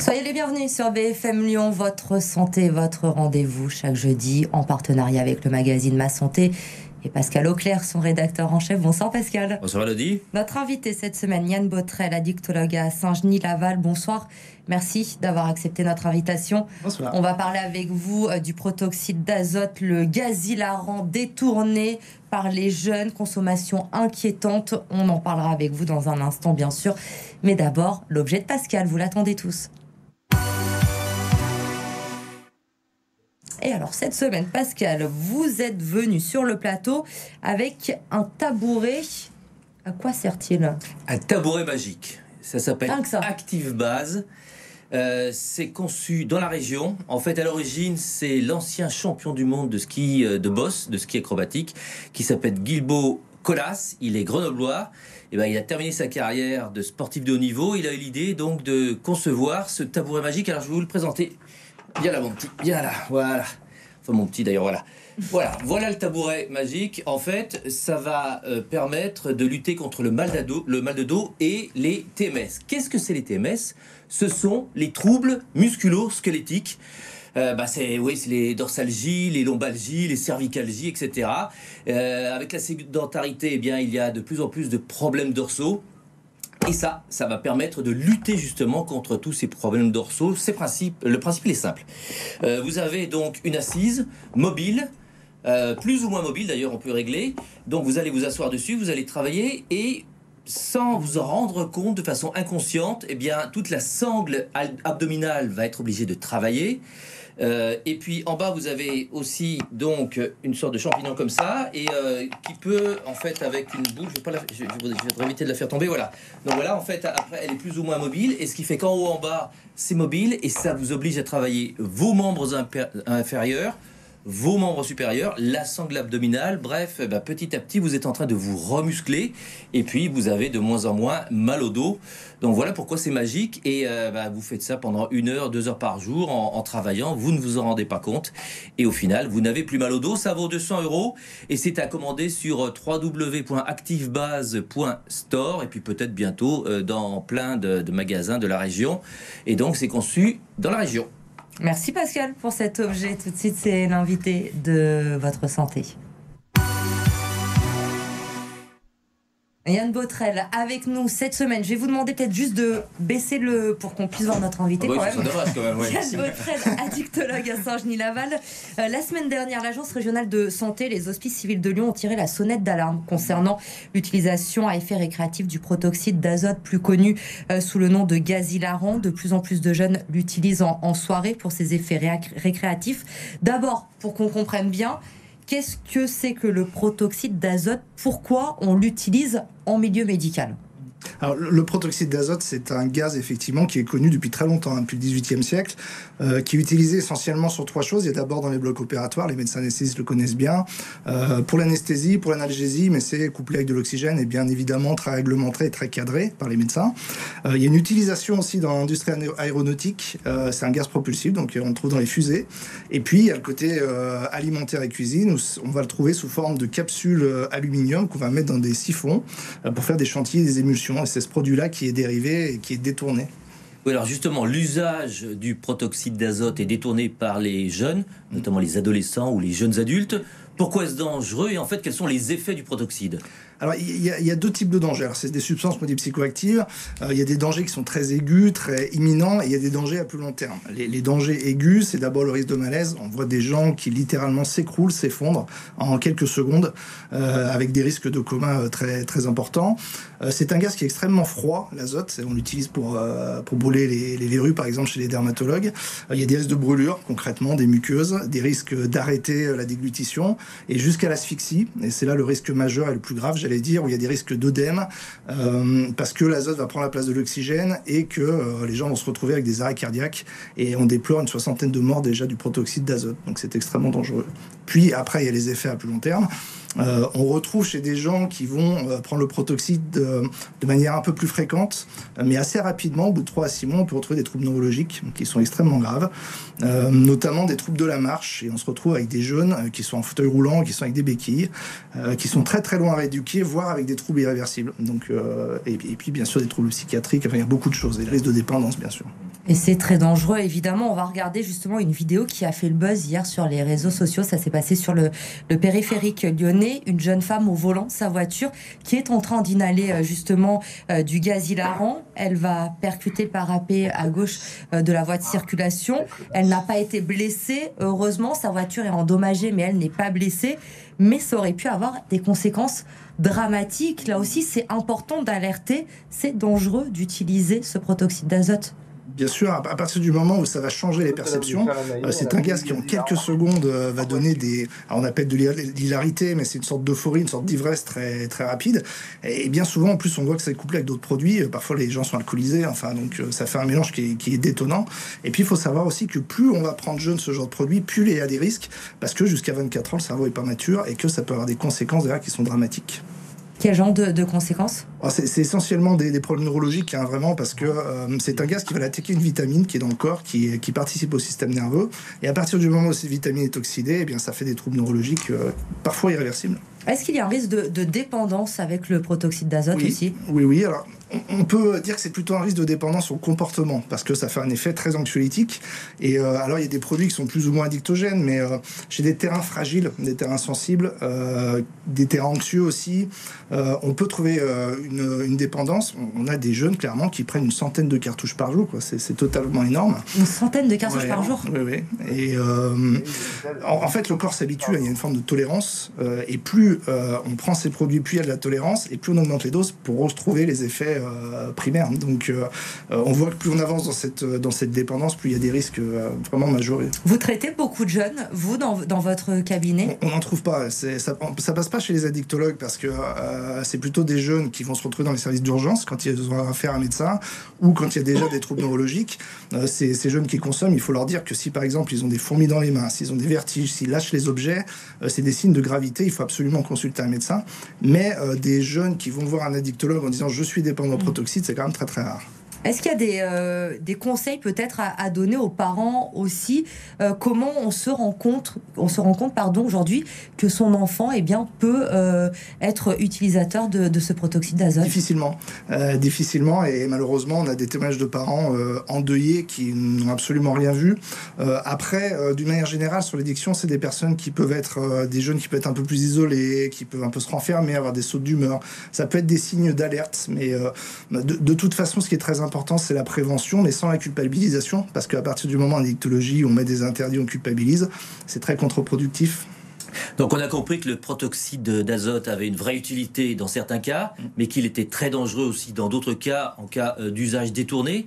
Soyez les bienvenus sur BFM Lyon, votre santé, votre rendez-vous chaque jeudi en partenariat avec le magazine Ma Santé et Pascal Auclair, son rédacteur en chef. Bonsoir Pascal. Bonsoir Elodie. Notre invité cette semaine, Yann Botrel, addictologue à Saint-Genis-Laval. Bonsoir, merci d'avoir accepté notre invitation. Bonsoir. On va parler avec vous du protoxyde d'azote, le gaz hilarant détourné par les jeunes, consommation inquiétante. On en parlera avec vous dans un instant bien sûr. Mais d'abord, l'objet de Pascal, vous l'attendez tous. Et alors, cette semaine, Pascal, vous êtes venu sur le plateau avec un tabouret. À quoi sert-il ? Un tabouret magique. Ça s'appelle Active Base. C'est conçu dans la région. En fait, à l'origine, c'est l'ancien champion du monde de ski de boss, de ski acrobatique, qui s'appelle Guilbaud Colas. Il est grenoblois. Et il a terminé sa carrière de sportif de haut niveau. Il a eu l'idée donc de concevoir ce tabouret magique. Alors, je vais vous le présenter. Viens là, mon petit. Viens là. Voilà. Enfin, mon petit, d'ailleurs, voilà. Voilà le tabouret magique. En fait, ça va permettre de lutter contre le mal de dos et les TMS. Qu'est-ce que c'est les TMS ? Ce sont les troubles musculo-squelettiques. C'est les dorsalgies, les lombalgies, les cervicalgies, etc. Avec la sédentarité, il y a de plus en plus de problèmes dorsaux. Et ça va permettre de lutter justement contre tous ces problèmes dorsaux. Le principe il est simple. Vous avez donc une assise mobile, plus ou moins mobile d'ailleurs, on peut régler. Donc vous allez vous asseoir dessus, vous allez travailler et sans vous en rendre compte de façon inconsciente, toute la sangle abdominale va être obligée de travailler. Et puis en bas vous avez aussi donc une sorte de champignon comme ça et qui peut en fait avec une boule, je vais éviter de la faire tomber, voilà. Donc voilà, en fait après elle est plus ou moins mobile et ce qui fait qu'en haut en bas c'est mobile et ça vous oblige à travailler vos membres inférieurs, vos membres supérieurs, la sangle abdominale, bref, petit à petit vous êtes en train de vous remuscler et puis vous avez de moins en moins mal au dos. Donc voilà pourquoi c'est magique et vous faites ça pendant 1 heure, 2 heures par jour en travaillant, vous ne vous en rendez pas compte et au final vous n'avez plus mal au dos. Ça vaut 200 € et c'est à commander sur www.activebase.store et puis peut-être bientôt dans plein de magasins de la région et donc c'est conçu dans la région. Merci Pascal pour cet objet. Tout de suite, c'est l'invité de votre santé. Yann Botrel avec nous cette semaine. Je vais vous demander peut-être juste de baisser le pour qu'on puisse voir notre invité quand même. C'est dommage quand même. Ouais. Yann Botrel, addictologue à Saint-Genis-Laval. La semaine dernière, l'Agence régionale de santé, les hospices civils de Lyon ont tiré la sonnette d'alarme concernant l'utilisation à effet récréatif du protoxyde d'azote, plus connu sous le nom de gaz hilarant. De plus en plus de jeunes l'utilisent en soirée pour ses effets récréatifs. D'abord, pour qu'on comprenne bien, qu'est-ce que c'est que le protoxyde d'azote ? Pourquoi on l'utilise en milieu médical ? Alors, le protoxyde d'azote, c'est un gaz effectivement qui est connu depuis très longtemps, depuis le XVIIIe siècle, qui est utilisé essentiellement sur 3 choses. Il y a d'abord dans les blocs opératoires, les médecins anesthésistes le connaissent bien, pour l'anesthésie, pour l'analgésie, mais c'est couplé avec de l'oxygène et bien évidemment très réglementé et très cadré par les médecins. Il y a une utilisation aussi dans l'industrie aéronautique, c'est un gaz propulsif, donc on le trouve dans les fusées. Et puis il y a le côté alimentaire et cuisine, où on va le trouver sous forme de capsules aluminium qu'on va mettre dans des siphons pour faire des chantilly, des émulsions. Et c'est ce produit-là qui est dérivé et qui est détourné. Oui, alors justement, l'usage du protoxyde d'azote est détourné par les jeunes, notamment les adolescents ou les jeunes adultes. Pourquoi est-ce dangereux et en fait, quels sont les effets du protoxyde ? Alors, il y a 2 types de dangers. Alors, c'est des substances qu'on dit psychoactives. Il y a des dangers qui sont très aigus, très imminents, et il y a des dangers à plus long terme. Les dangers aigus, c'est d'abord le risque de malaise. On voit des gens qui littéralement s'écroulent, s'effondrent en quelques secondes, avec des risques de coma très, très importants. C'est un gaz qui est extrêmement froid, l'azote. On l'utilise pour brûler les verrues, par exemple, chez les dermatologues. Il y a des risques de brûlure, concrètement, des muqueuses, des risques d'arrêter la déglutition, et jusqu'à l'asphyxie. Et c'est là le risque majeur et le plus grave, j'allais dire, où il y a des risques d'œdème, parce que l'azote va prendre la place de l'oxygène et que les gens vont se retrouver avec des arrêts cardiaques. Et on déplore une 60aine de morts déjà du protoxyde d'azote. Donc c'est extrêmement dangereux. Puis après, il y a les effets à plus long terme. On retrouve chez des gens qui vont prendre le protoxyde de manière un peu plus fréquente, mais assez rapidement, au bout de 3 à 6 mois, on peut retrouver des troubles neurologiques qui sont extrêmement graves, notamment des troubles de la marche. Et on se retrouve avec des jeunes qui sont en fauteuil roulant, qui sont avec des béquilles, qui sont très très loin à rééduquer, voire avec des troubles irréversibles. Donc, et puis bien sûr des troubles psychiatriques, enfin, il y a beaucoup de choses, et des risques de dépendance bien sûr. Et c'est très dangereux, évidemment. On va regarder justement une vidéo qui a fait le buzz hier sur les réseaux sociaux. Ça s'est passé sur le périphérique lyonnais. Une jeune femme au volant de sa voiture qui est en train d'inhaler justement du gaz hilarant. Elle va percuter le parapet à gauche de la voie de circulation. Elle n'a pas été blessée. Heureusement, sa voiture est endommagée, mais elle n'est pas blessée. Mais ça aurait pu avoir des conséquences dramatiques. Là aussi, c'est important d'alerter. C'est dangereux d'utiliser ce protoxyde d'azote. Bien sûr, à partir du moment où ça va changer les perceptions, c'est un gaz qui en quelques secondes va donner on appelle de l'hilarité, mais c'est une sorte d'euphorie, une sorte d'ivresse très, très rapide. Et bien souvent, en plus, on voit que c'est couplé avec d'autres produits. Parfois, les gens sont alcoolisés, donc ça fait un mélange qui est détonnant. Et puis, il faut savoir aussi que plus on va prendre jeune ce genre de produit, plus il y a des risques, parce que jusqu'à 24 ans, le cerveau n'est pas mature et que ça peut avoir des conséquences derrière qui sont dramatiques. Quel genre de conséquences ? C'est essentiellement des problèmes neurologiques, vraiment, parce que c'est un gaz qui va attaquer une vitamine qui est dans le corps, qui participe au système nerveux. Et à partir du moment où cette vitamine est oxydée, eh bien, ça fait des troubles neurologiques parfois irréversibles. Est-ce qu'il y a un risque de dépendance avec le protoxyde d'azote aussi ? Oui. Alors, on peut dire que c'est plutôt un risque de dépendance au comportement, parce que ça fait un effet très anxiolytique. Et alors, il y a des produits qui sont plus ou moins addictogènes, mais chez des terrains fragiles, des terrains sensibles, des terrains anxieux aussi, on peut trouver une dépendance. On a des jeunes, clairement, qui prennent une centaine de cartouches par jour. C'est totalement énorme. Une centaine de cartouches par jour ? Oui. Et en fait, le corps s'habitue, il y a une forme de tolérance. Et plus on prend ces produits, plus il y a de la tolérance, et plus on augmente les doses pour retrouver les effets primaires. Donc, on voit que plus on avance dans cette dépendance, plus il y a des risques vraiment majorés. Vous traitez beaucoup de jeunes, vous, dans votre cabinet ? On n'en trouve pas. Ça passe pas chez les addictologues, parce que c'est plutôt des jeunes qui vont se retrouver dans les services d'urgence quand ils ont affaire à un médecin, ou quand il y a déjà des troubles neurologiques. Ces jeunes qui consomment, il faut leur dire que si par exemple ils ont des fourmis dans les mains, s'ils ont des vertiges, s'ils lâchent les objets, c'est des signes de gravité, il faut absolument consulter un médecin. Mais des jeunes qui vont voir un addictologue en disant je suis dépendant de protoxyde, c'est quand même très très rare. Est-ce qu'il y a des conseils peut-être à donner aux parents aussi ? Comment on se rend compte aujourd'hui que son enfant peut être utilisateur de ce protoxyde d'azote ? Difficilement, et malheureusement on a des témoignages de parents endeuillés qui n'ont absolument rien vu. Après, d'une manière générale, sur l'addiction, c'est des personnes qui peuvent être des jeunes qui peuvent être un peu plus isolés, qui peuvent un peu se renfermer, avoir des sautes d'humeur. Ça peut être des signes d'alerte, mais de toute façon, ce qui est très important, c'est la prévention, mais sans la culpabilisation, parce qu'à partir du moment en addictologie, on met des interdits, on culpabilise, c'est très contre-productif. Donc on a compris que le protoxyde d'azote avait une vraie utilité dans certains cas, mais qu'il était très dangereux aussi dans d'autres cas, en cas d'usage détourné.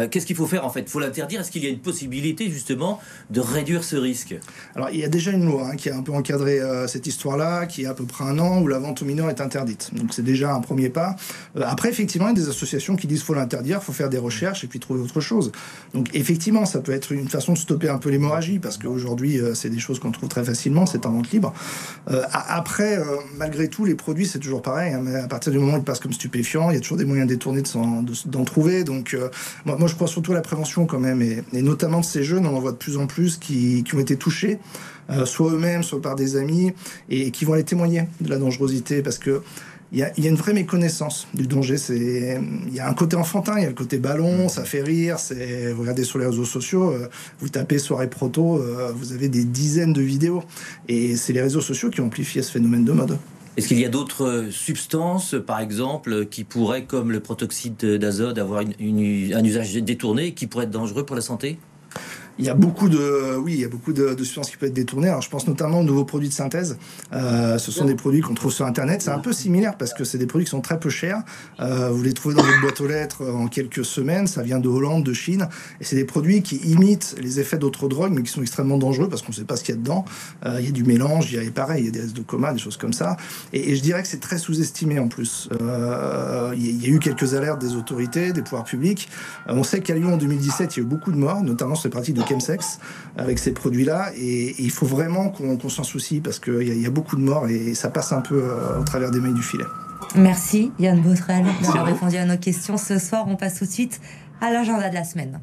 Qu'est-ce qu'il faut faire en fait ? Il faut l'interdire ? Est-ce qu'il y a une possibilité justement de réduire ce risque ? Alors il y a déjà une loi qui a un peu encadré cette histoire-là, qui a à peu près 1 an, où la vente aux mineurs est interdite. Donc c'est déjà un premier pas. Après effectivement, il y a des associations qui disent qu'il faut l'interdire, il faut faire des recherches et puis trouver autre chose. Donc effectivement, ça peut être une façon de stopper un peu l'hémorragie, parce qu'aujourd'hui c'est des choses qu'on trouve très facilement, c'est en vente libre. Après, malgré tout, les produits c'est toujours pareil, mais à partir du moment où ils passent comme stupéfiants, il y a toujours des moyens détournés d'en trouver. Donc moi, je crois surtout à la prévention quand même, et notamment de ces jeunes, on en voit de plus en plus qui ont été touchés, soit eux-mêmes, soit par des amis, et qui vont aller témoigner de la dangerosité, parce que il y a une vraie méconnaissance du danger. Il y a un côté enfantin, il y a le côté ballon, ça fait rire. Vous regardez sur les réseaux sociaux, vous tapez soirée proto, vous avez des dizaines de vidéos, et c'est les réseaux sociaux qui ont amplifié ce phénomène de mode. Est-ce qu'il y a d'autres substances, par exemple, qui pourraient, comme le protoxyde d'azote, avoir un usage détourné, qui pourrait être dangereux pour la santé ? Il y a beaucoup de substances qui peuvent être détournées. Alors, je pense notamment aux nouveaux produits de synthèse. Ce sont des produits qu'on trouve sur Internet. C'est un peu similaire parce que c'est des produits qui sont très peu chers. Vous les trouvez dans votre boîte aux lettres en quelques semaines. Ça vient de Hollande, de Chine. Et c'est des produits qui imitent les effets d'autres drogues, mais qui sont extrêmement dangereux parce qu'on ne sait pas ce qu'il y a dedans. Il y a du mélange, il y a des restes de coma, des choses comme ça. Et je dirais que c'est très sous-estimé en plus. Il y a eu quelques alertes des autorités, des pouvoirs publics. On sait qu'à Lyon, en 2017, il y a eu beaucoup de morts, notamment sur les pratiques de chemsex avec ces produits-là, et il faut vraiment qu'on s'en soucie parce qu'il y a beaucoup de morts et ça passe un peu au travers des mailles du filet. Merci Yann Botrel d'avoir répondu à nos questions ce soir. On passe tout de suite à l'agenda de la semaine.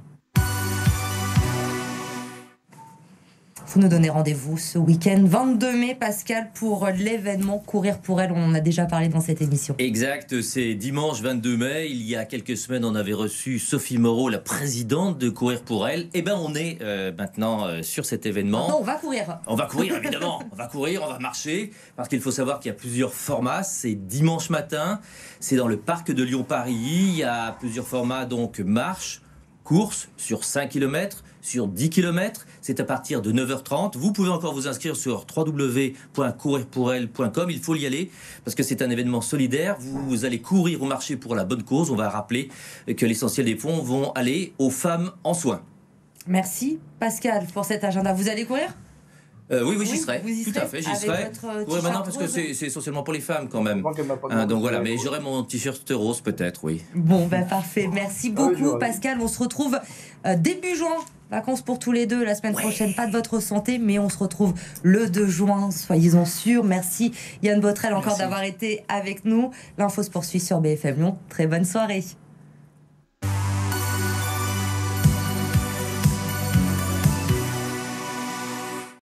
vous nous donnez rendez-vous ce week-end 22 mai, Pascal, pour l'événement Courir pour elle. On en a déjà parlé dans cette émission. Exact, c'est dimanche 22 mai. Il y a quelques semaines, on avait reçu Sophie Moreau, la présidente de Courir pour elle. Et on est maintenant sur cet événement. Non, on va courir. On va courir, évidemment. On va courir, on va marcher. Parce qu'il faut savoir qu'il y a plusieurs formats. C'est dimanche matin. C'est dans le parc de Lyon-Paris. Il y a plusieurs formats, donc marche, course sur 5 km, sur 10 km. C'est à partir de 9h30. Vous pouvez encore vous inscrire sur www.courirpourelle.com. Il faut y aller parce que c'est un événement solidaire. Vous allez courir ou marcher pour la bonne cause. On va rappeler que l'essentiel des fonds vont aller aux femmes en soins. Merci Pascal pour cet agenda. Vous allez courir ? Oui, j'y serai. Tout à fait, j'y serai. Oui, maintenant parce que c'est essentiellement pour les femmes quand même. Donc voilà, mais j'aurai mon t-shirt rose peut-être, oui. Bon, parfait. Merci beaucoup Pascal. On se retrouve début juin. Vacances pour tous les deux la semaine prochaine. Pas de votre santé, mais on se retrouve le 2 juin. Soyez-en sûrs. Merci Yann Botrel encore d'avoir été avec nous. L'info se poursuit sur BFM Lyon. Très bonne soirée.